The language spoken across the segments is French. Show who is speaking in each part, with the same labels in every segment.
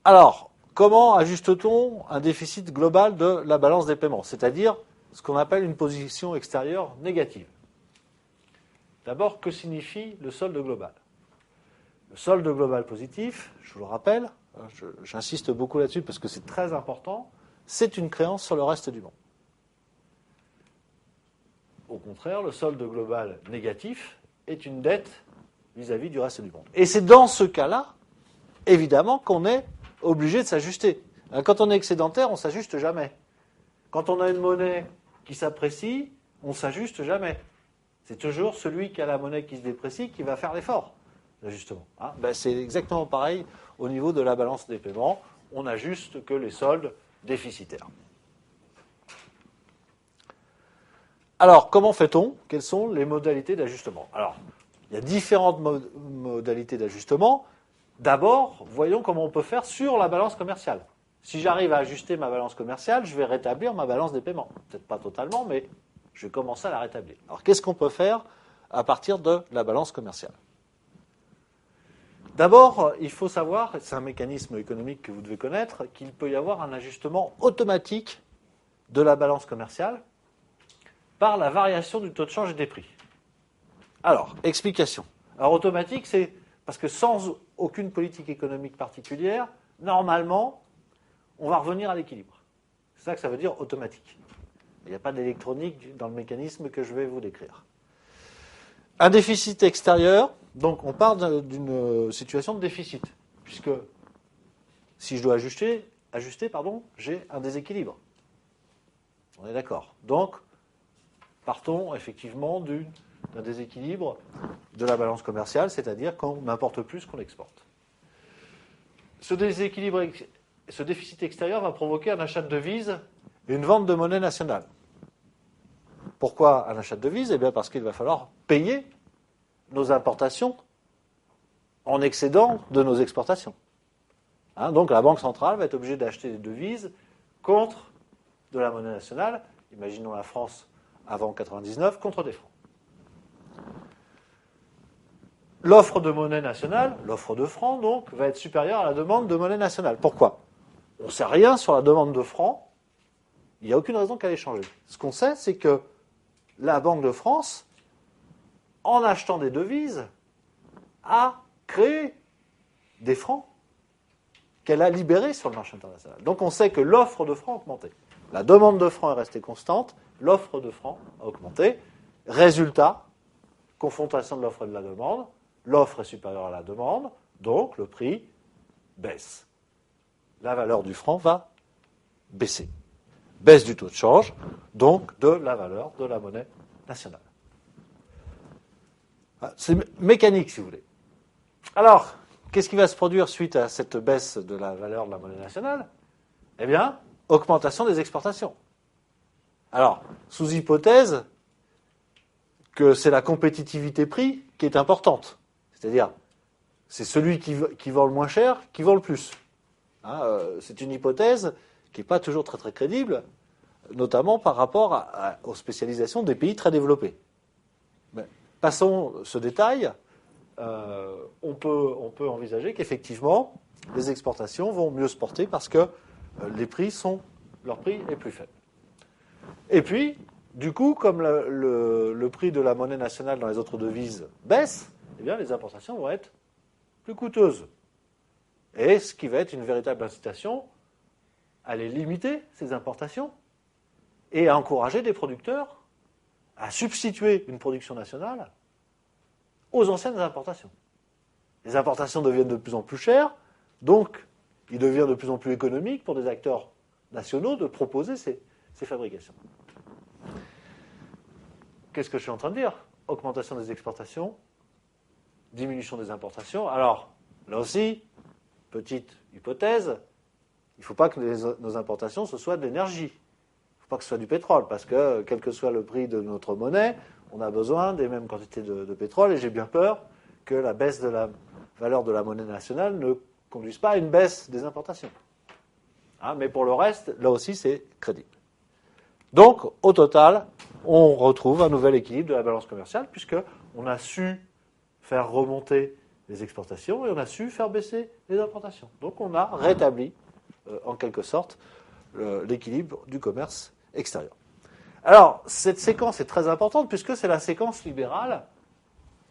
Speaker 1: Alors, comment ajuste-t-on un déficit global de la balance des paiements, c'est-à-dire ce qu'on appelle une position extérieure négative? D'abord, que signifie le solde global? Le solde global positif, je vous le rappelle, j'insiste beaucoup là-dessus parce que c'est très important, c'est une créance sur le reste du monde. Au contraire, le solde global négatif est une dette vis-à-vis du reste du monde. Et c'est dans ce cas-là, évidemment, qu'on est obligé de s'ajuster. Quand on est excédentaire, on ne s'ajuste jamais. Quand on a une monnaie qui s'apprécie, on ne s'ajuste jamais. C'est toujours celui qui a la monnaie qui se déprécie qui va faire l'effort d'ajustement. C'est exactement pareil au niveau de la balance des paiements. On n'ajuste que les soldes déficitaires. Alors, comment fait-on? Quelles sont les modalités d'ajustement? Alors, il y a différentes modalités d'ajustement. D'abord, voyons comment on peut faire sur la balance commerciale. Si j'arrive à ajuster ma balance commerciale, je vais rétablir ma balance des paiements. Peut-être pas totalement, mais je vais commencer à la rétablir. Alors, qu'est-ce qu'on peut faire à partir de la balance commerciale? D'abord, il faut savoir, c'est un mécanisme économique que vous devez connaître, qu'il peut y avoir un ajustement automatique de la balance commerciale par la variation du taux de change et des prix. Alors, explication. Alors, automatique, c'est parce que sans aucune politique économique particulière, normalement, on va revenir à l'équilibre. C'est ça que ça veut dire automatique. Il n'y a pas d'électronique dans le mécanisme que je vais vous décrire. Un déficit extérieur, donc on part d'une situation de déficit, puisque si je dois ajuster, j'ai un déséquilibre. On est d'accord. Donc, partons effectivement d'un déséquilibre de la balance commerciale, c'est-à-dire qu'on importe plus qu'on exporte. Ce déficit extérieur va provoquer un achat de devises et une vente de monnaie nationale. Pourquoi un achat de devises? Eh bien parce qu'il va falloir payer nos importations en excédent de nos exportations. Donc la Banque centrale va être obligée d'acheter des devises contre de la monnaie nationale, imaginons la France avant 1999, contre des francs. L'offre de monnaie nationale, l'offre de francs donc, va être supérieure à la demande de monnaie nationale. Pourquoi? On ne sait rien sur la demande de francs, il n'y a aucune raison qu'elle ait changé. Ce qu'on sait, c'est que la Banque de France, en achetant des devises, a créé des francs qu'elle a libérés sur le marché international. Donc on sait que l'offre de francs a augmenté. La demande de francs est restée constante, l'offre de francs a augmenté. Résultat, confrontation de l'offre et de la demande, l'offre est supérieure à la demande, donc le prix baisse. La valeur du franc va baisser. Baisse du taux de change, donc de la valeur de la monnaie nationale. C'est mécanique, si vous voulez. Alors, qu'est-ce qui va se produire suite à cette baisse de la valeur de la monnaie nationale? Eh bien, augmentation des exportations. Alors, sous hypothèse que c'est la compétitivité prix qui est importante. C'est-à-dire, c'est celui qui vend le moins cher qui vend le plus. C'est une hypothèse qui n'est pas toujours très très crédible, notamment par rapport aux spécialisations des pays très développés. Mais passons ce détail. On peut envisager qu'effectivement, les exportations vont mieux se porter parce que leur prix est plus faible. Et puis, du coup, comme le prix de la monnaie nationale dans les autres devises baisse, eh bien, les importations vont être plus coûteuses. Et ce qui va être une véritable incitation à les limiter, ces importations, et à encourager des producteurs à substituer une production nationale aux anciennes importations. Les importations deviennent de plus en plus chères, donc il devient de plus en plus économique pour des acteurs nationaux de proposer ces fabrications. Qu'est-ce que je suis en train de dire? Augmentation des exportations, diminution des importations. Alors, là aussi, petite hypothèse, il ne faut pas que nos importations, ce soit de l'énergie. Il ne faut pas que ce soit du pétrole, parce que, quel que soit le prix de notre monnaie, on a besoin des mêmes quantités de pétrole, et j'ai bien peur que la baisse de la valeur de la monnaie nationale ne conduise pas à une baisse des importations. Mais pour le reste, là aussi, c'est crédible. Donc, au total, on retrouve un nouvel équilibre de la balance commerciale, puisqu'on a su faire remonter les exportations et on a su faire baisser les importations. Donc on a rétabli, en quelque sorte, l'équilibre du commerce extérieur. Alors, cette séquence est très importante puisque c'est la séquence libérale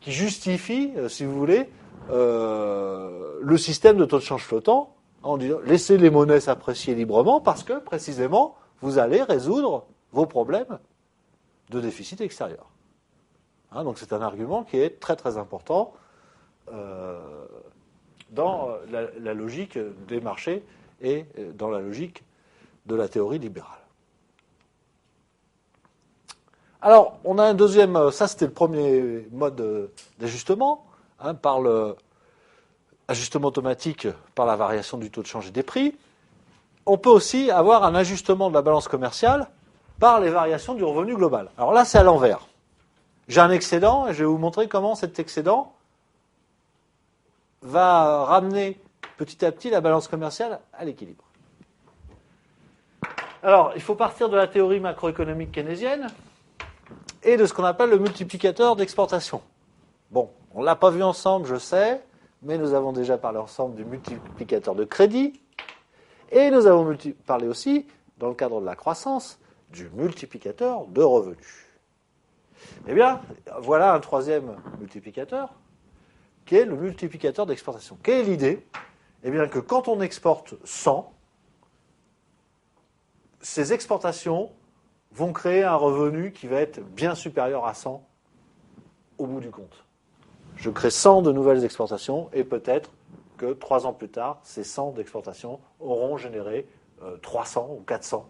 Speaker 1: qui justifie, si vous voulez, le système de taux de change flottant en disant laissez les monnaies s'apprécier librement parce que, précisément, vous allez résoudre vos problèmes de déficit extérieur. Hein, donc c'est un argument qui est très très important dans la logique des marchés et dans la logique de la théorie libérale. Alors, on a un deuxième, ça c'était le premier mode d'ajustement, hein, par l'ajustement automatique par la variation du taux de change et des prix. On peut aussi avoir un ajustement de la balance commerciale par les variations du revenu global. Alors là, c'est à l'envers. J'ai un excédent et je vais vous montrer comment cet excédent va ramener petit à petit la balance commerciale à l'équilibre. Alors, il faut partir de la théorie macroéconomique keynésienne et de ce qu'on appelle le multiplicateur d'exportation. Bon, on ne l'a pas vu ensemble, je sais, mais nous avons déjà parlé ensemble du multiplicateur de crédit et nous avons parlé aussi, dans le cadre de la croissance, du multiplicateur de revenus. Eh bien, voilà un troisième multiplicateur qui est le multiplicateur d'exportation. Quelle est l'idée ? Eh bien, que quand on exporte 100, ces exportations vont créer un revenu qui va être bien supérieur à 100 au bout du compte. Je crée 100 de nouvelles exportations et peut-être que 3 ans plus tard, ces 100 d'exportations auront généré 300 ou 400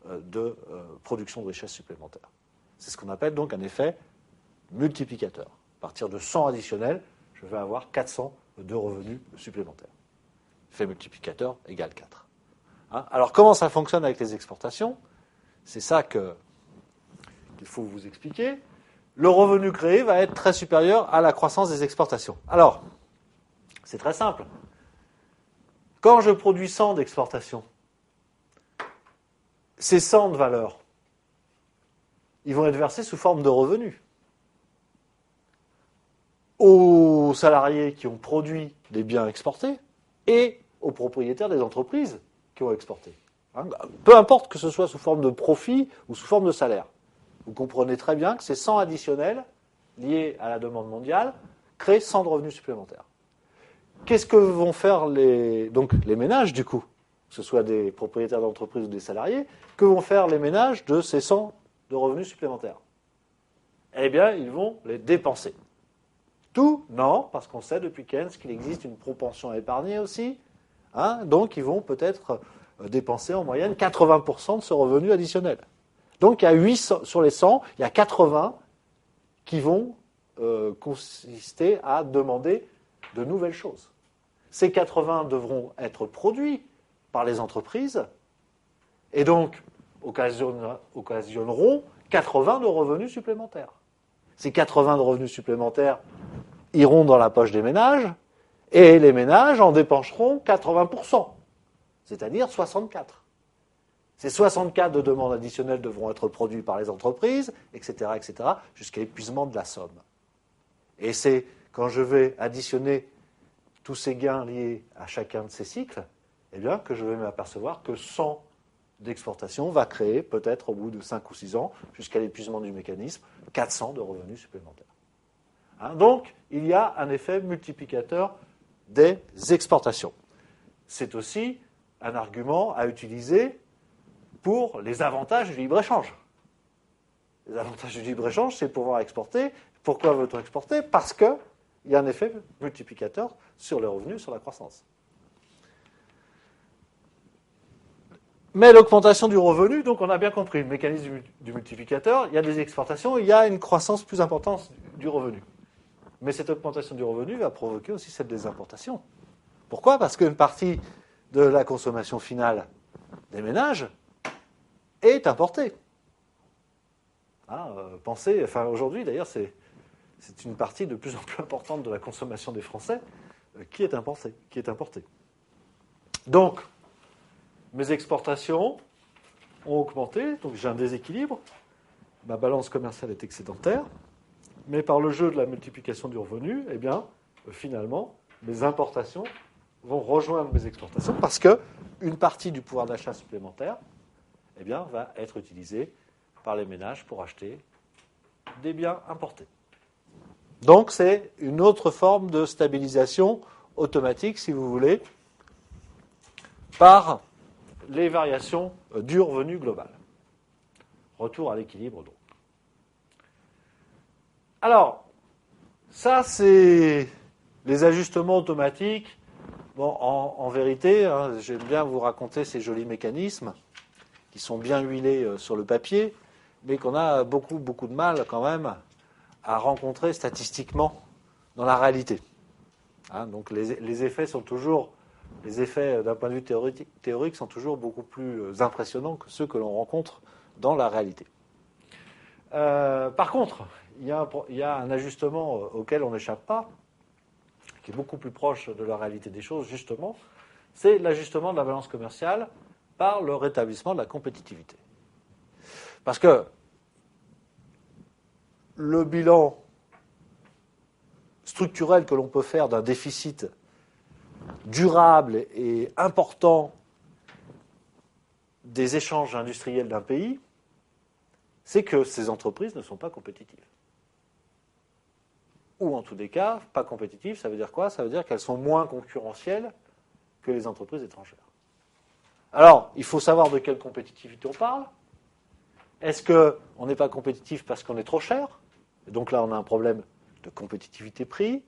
Speaker 1: de production de richesse supplémentaire. C'est ce qu'on appelle donc un effet multiplicateur. À partir de 100 additionnels, je vais avoir 400 de revenus supplémentaires. Effet multiplicateur égale 4. Hein ? Alors comment ça fonctionne avec les exportations ? C'est ça qu'il faut vous expliquer. Le revenu créé va être très supérieur à la croissance des exportations. Alors, c'est très simple. Quand je produis 100 d'exportations, ces 100 de valeur, ils vont être versés sous forme de revenus aux salariés qui ont produit des biens exportés et aux propriétaires des entreprises qui ont exporté. Peu importe que ce soit sous forme de profit ou sous forme de salaire. Vous comprenez très bien que ces 100 additionnels liés à la demande mondiale créent 100 de revenus supplémentaires. Qu'est-ce que vont faire les ménages, du coup, que ce soit des propriétaires d'entreprises ou des salariés, que vont faire les ménages de ces 100 de revenus supplémentaires ? Eh bien, ils vont les dépenser. Tout ? Non, parce qu'on sait depuis Keynes qu'il existe une propension à épargner aussi. Hein, donc, ils vont peut-être dépenser en moyenne 80% de ce revenu additionnel. Donc, il y a 8 sur les 100, il y a 80 qui vont consister à demander de nouvelles choses. Ces 80 devront être produits par les entreprises et donc occasionneront 80 de revenus supplémentaires. Ces 80 de revenus supplémentaires iront dans la poche des ménages et les ménages en dépenseront 80%, c'est-à-dire 64. Ces 64 de demandes additionnelles devront être produits par les entreprises, etc., jusqu'à l'épuisement de la somme. Et c'est quand je vais additionner tous ces gains liés à chacun de ces cycles, eh bien, que je vais m'apercevoir que 100 d'exportation va créer, peut-être au bout de 5 ou 6 ans, jusqu'à l'épuisement du mécanisme, 400 de revenus supplémentaires. Hein, donc, il y a un effet multiplicateur des exportations. C'est aussi un argument à utiliser pour les avantages du libre-échange. Les avantages du libre-échange, c'est pouvoir exporter. Pourquoi veut-on exporter ? Parce qu'il y a un effet multiplicateur sur les revenus, sur la croissance. Mais l'augmentation du revenu, donc on a bien compris le mécanisme du multiplicateur, il y a des exportations, il y a une croissance plus importante du revenu. Mais cette augmentation du revenu va provoquer aussi celle des importations. Pourquoi ? Parce qu'une partie de la consommation finale des ménages est importée. Aujourd'hui, d'ailleurs, c'est une partie de plus en plus importante de la consommation des Français qui est importée. Donc, mes exportations ont augmenté, donc j'ai un déséquilibre, ma balance commerciale est excédentaire, mais par le jeu de la multiplication du revenu, eh bien, finalement, mes importations vont rejoindre mes exportations parce qu'une partie du pouvoir d'achat supplémentaire va être utilisée par les ménages pour acheter des biens importés. Donc, c'est une autre forme de stabilisation automatique, si vous voulez, par les variations du revenu global. Retour à l'équilibre, donc. Alors, ça, c'est les ajustements automatiques. Bon, en vérité, j'aime bien vous raconter ces jolis mécanismes qui sont bien huilés sur le papier, mais qu'on a beaucoup de mal quand même à rencontrer statistiquement dans la réalité. Donc les effets sont toujours, les effets d'un point de vue théorique sont toujours beaucoup plus impressionnants que ceux que l'on rencontre dans la réalité. Par contre, il y a un ajustement auquel on n'échappe pas, qui est beaucoup plus proche de la réalité des choses, justement, c'est l'ajustement de la balance commerciale par le rétablissement de la compétitivité. Parce que le bilan structurel que l'on peut faire d'un déficit durable et important des échanges industriels d'un pays, c'est que ces entreprises ne sont pas compétitives. Ou en tous les cas, pas compétitives, ça veut dire quoi? Ça veut dire qu'elles sont moins concurrentielles que les entreprises étrangères. Alors, il faut savoir de quelle compétitivité on parle. Est-ce qu'on n'est pas compétitif parce qu'on est trop cher? Et donc là, on a un problème de compétitivité prix.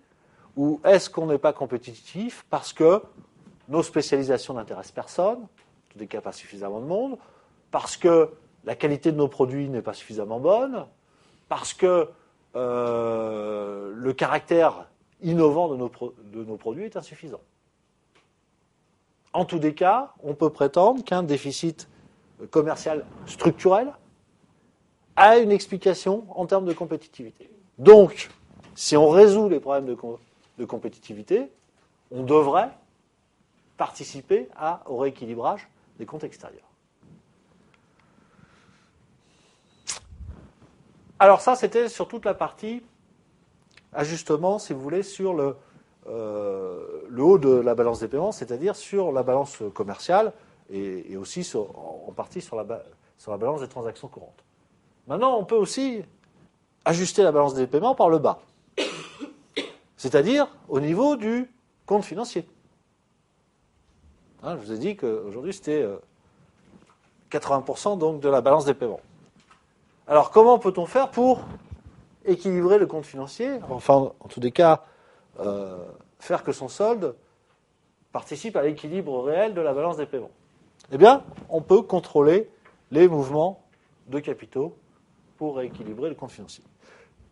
Speaker 1: Ou est-ce qu'on n'est pas compétitif parce que nos spécialisations n'intéressent personne, en tous les cas pas suffisamment de monde, parce que la qualité de nos produits n'est pas suffisamment bonne, parce que le caractère innovant de nos produits est insuffisant. En tous les cas, on peut prétendre qu'un déficit commercial structurel a une explication en termes de compétitivité. Donc, si on résout les problèmes de compétitivité, on devrait participer au rééquilibrage des comptes extérieurs. Alors ça, c'était sur toute la partie ajustement, si vous voulez, sur le haut de la balance des paiements, c'est-à-dire sur la balance commerciale et aussi en partie sur la balance des transactions courantes. Maintenant, on peut aussi ajuster la balance des paiements par le bas, c'est-à-dire au niveau du compte financier. Je vous ai dit qu'aujourd'hui, c'était 80% donc de la balance des paiements. Alors, comment peut-on faire pour équilibrer le compte financier? Enfin, en tous les cas, faire que son solde participe à l'équilibre réel de la balance des paiements. Eh bien, on peut contrôler les mouvements de capitaux pour rééquilibrer le compte financier.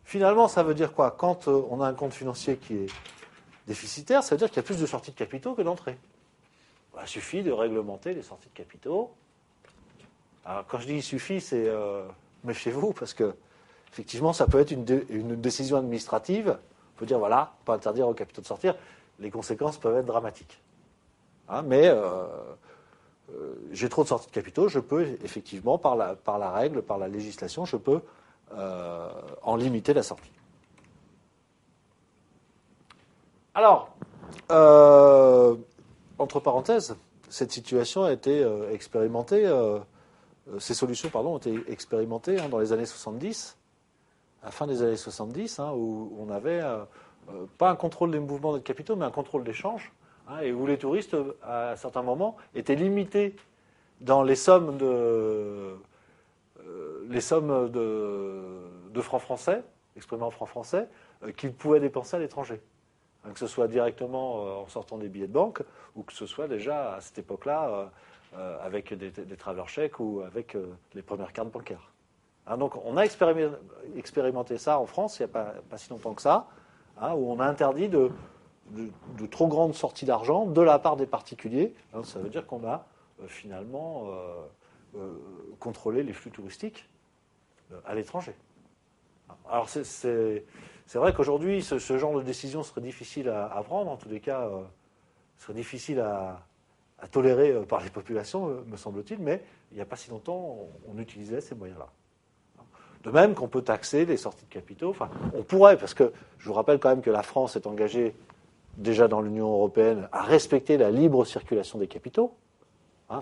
Speaker 1: Finalement, ça veut dire quoi? Quand on a un compte financier qui est déficitaire, ça veut dire qu'il y a plus de sorties de capitaux que d'entrées. Il suffit de réglementer les sorties de capitaux. Alors, quand je dis il suffit, c'est méfiez-vous, parce que effectivement, ça peut être une décision administrative. On peut dire, voilà, pas interdire aux capitaux de sortir. Les conséquences peuvent être dramatiques. Mais j'ai trop de sorties de capitaux, je peux effectivement, par la règle, par la législation, je peux en limiter la sortie. Alors, entre parenthèses, cette situation a été expérimentée, ces solutions ont été expérimentées dans les années 70, à la fin des années 70, où on n'avait pas un contrôle des mouvements de capitaux, mais un contrôle d'échange, et où les touristes, à certains moments, étaient limités dans les sommes de francs français, exprimées en francs français, qu'ils pouvaient dépenser à l'étranger. Que ce soit directement en sortant des billets de banque, ou que ce soit déjà à cette époque-là avec des traveler chèques ou avec les premières cartes bancaires. Donc on a expérimenté ça en France il n'y a pas si longtemps que ça, où on a interdit de trop grandes sorties d'argent de la part des particuliers. Ça veut dire qu'on a finalement contrôlé les flux touristiques à l'étranger. Alors c'est vrai qu'aujourd'hui, ce genre de décision serait difficile à prendre, en tous les cas, serait difficile à tolérer par les populations, me semble-t-il, mais il n'y a pas si longtemps, on utilisait ces moyens-là. De même qu'on peut taxer les sorties de capitaux, enfin, on pourrait, parce que je vous rappelle quand même que la France est engagée déjà dans l'Union européenne, à respecter la libre circulation des capitaux. Hein,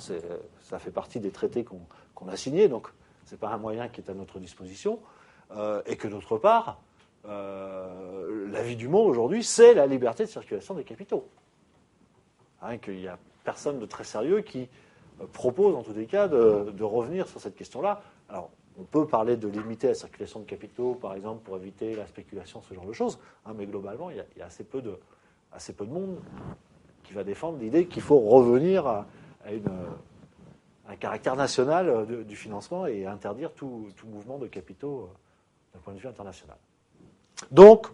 Speaker 1: ça fait partie des traités qu'on a signés, donc ce n'est pas un moyen qui est à notre disposition. Et que d'autre part, la vie du monde aujourd'hui, c'est la liberté de circulation des capitaux. Hein, qu'il n'y a personne de très sérieux qui propose, en tous les cas, de revenir sur cette question-là. Alors, on peut parler de limiter la circulation de capitaux, par exemple, pour éviter la spéculation, ce genre de choses, hein, mais globalement, il y a assez peu de monde qui va défendre l'idée qu'il faut revenir à un caractère national du financement et interdire tout mouvement de capitaux d'un point de vue international. Donc,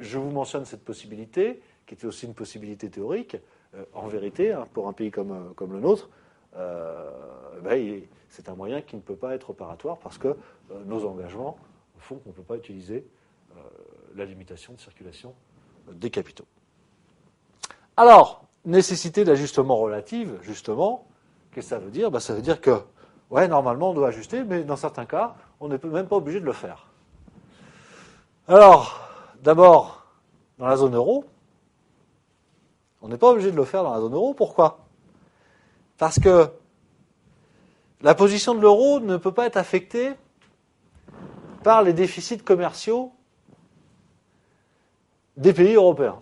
Speaker 1: je vous mentionne cette possibilité, qui était aussi une possibilité théorique. En vérité, hein, pour un pays comme le nôtre, c'est un moyen qui ne peut pas être opératoire parce que nos engagements font qu'on ne peut pas utiliser la limitation de circulation des capitaux. Alors, nécessité d'ajustement relative, justement, qu'est-ce que ça veut dire ? Ça veut dire que, ouais, normalement, on doit ajuster, mais dans certains cas, on n'est même pas obligé de le faire. Alors, d'abord, dans la zone euro, on n'est pas obligé de le faire dans la zone euro. Pourquoi ? Parce que la position de l'euro ne peut pas être affectée par les déficits commerciaux des pays européens.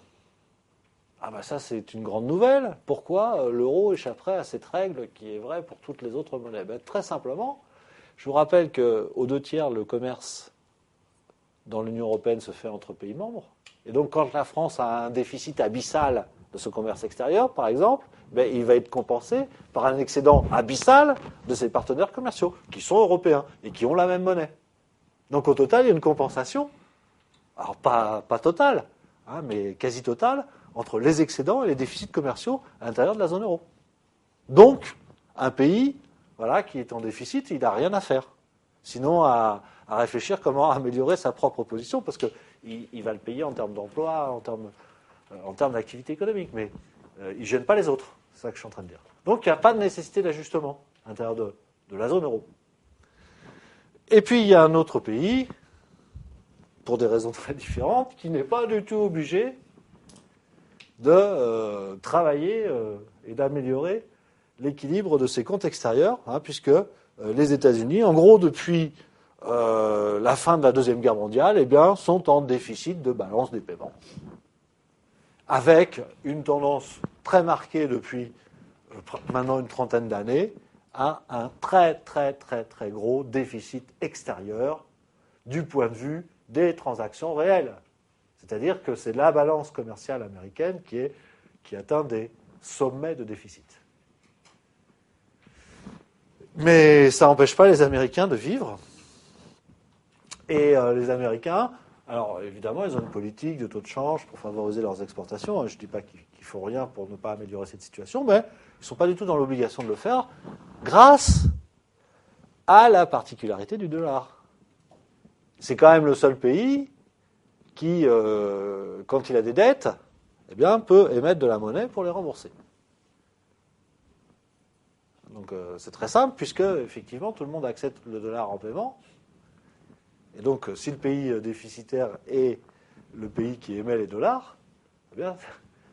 Speaker 1: Ah ça c'est une grande nouvelle. Pourquoi l'euro échapperait à cette règle qui est vraie pour toutes les autres monnaies ? Très simplement, je vous rappelle qu'aux 2/3, le commerce dans l'Union européenne se fait entre pays membres. Et donc quand la France a un déficit abyssal de ce commerce extérieur, par exemple, il va être compensé par un excédent abyssal de ses partenaires commerciaux, qui sont européens et qui ont la même monnaie. Donc au total, il y a une compensation, alors pas totale, hein, mais quasi totale, entre les excédents et les déficits commerciaux à l'intérieur de la zone euro. Donc, un pays qui est en déficit, il n'a rien à faire. Sinon, à réfléchir comment améliorer sa propre position, parce qu'il va le payer en termes d'emploi, en termes d'activité économique, mais il ne gêne pas les autres. C'est ça que je suis en train de dire. Donc, il n'y a pas de nécessité d'ajustement à l'intérieur de la zone euro. Et puis, il y a un autre pays, pour des raisons très différentes, qui n'est pas du tout obligé de travailler et d'améliorer l'équilibre de ses comptes extérieurs, puisque les États-Unis, en gros, depuis la fin de la Deuxième Guerre mondiale, sont en déficit de balance des paiements, avec une tendance très marquée depuis maintenant une trentaine d'années à un très très très très gros déficit extérieur du point de vue des transactions réelles. C'est-à-dire que c'est la balance commerciale américaine qui atteint des sommets de déficit. Mais ça n'empêche pas les Américains de vivre. Et les Américains, alors évidemment, ils ont une politique de taux de change pour favoriser leurs exportations. Je ne dis pas qu'ils ne font rien pour ne pas améliorer cette situation, mais ils ne sont pas du tout dans l'obligation de le faire grâce à la particularité du dollar. C'est quand même le seul pays qui, quand il a des dettes, peut émettre de la monnaie pour les rembourser. Donc c'est très simple, puisque effectivement tout le monde accepte le dollar en paiement. Et donc si le pays déficitaire est le pays qui émet les dollars,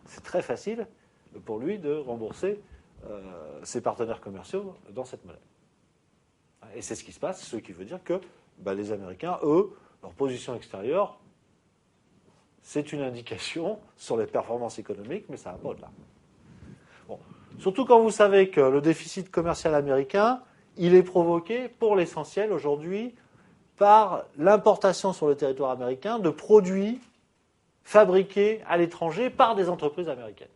Speaker 1: c'est très facile pour lui de rembourser ses partenaires commerciaux dans cette monnaie. Et c'est ce qui se passe, ce qui veut dire que les Américains, eux, leur position extérieure, c'est une indication sur les performances économiques, mais ça va pas au-delà. Bon. Surtout quand vous savez que le déficit commercial américain, il est provoqué, pour l'essentiel aujourd'hui, par l'importation sur le territoire américain de produits fabriqués à l'étranger par des entreprises américaines.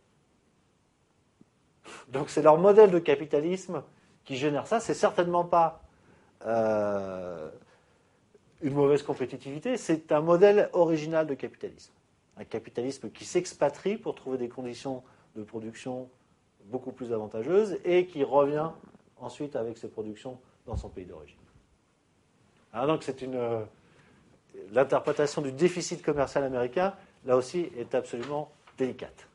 Speaker 1: Donc c'est leur modèle de capitalisme qui génère ça. C'est certainement pas une mauvaise compétitivité, c'est un modèle original de capitalisme. Un capitalisme qui s'expatrie pour trouver des conditions de production beaucoup plus avantageuses et qui revient ensuite avec ses productions dans son pays d'origine. Alors donc c'est l'interprétation du déficit commercial américain, là aussi, est absolument délicate.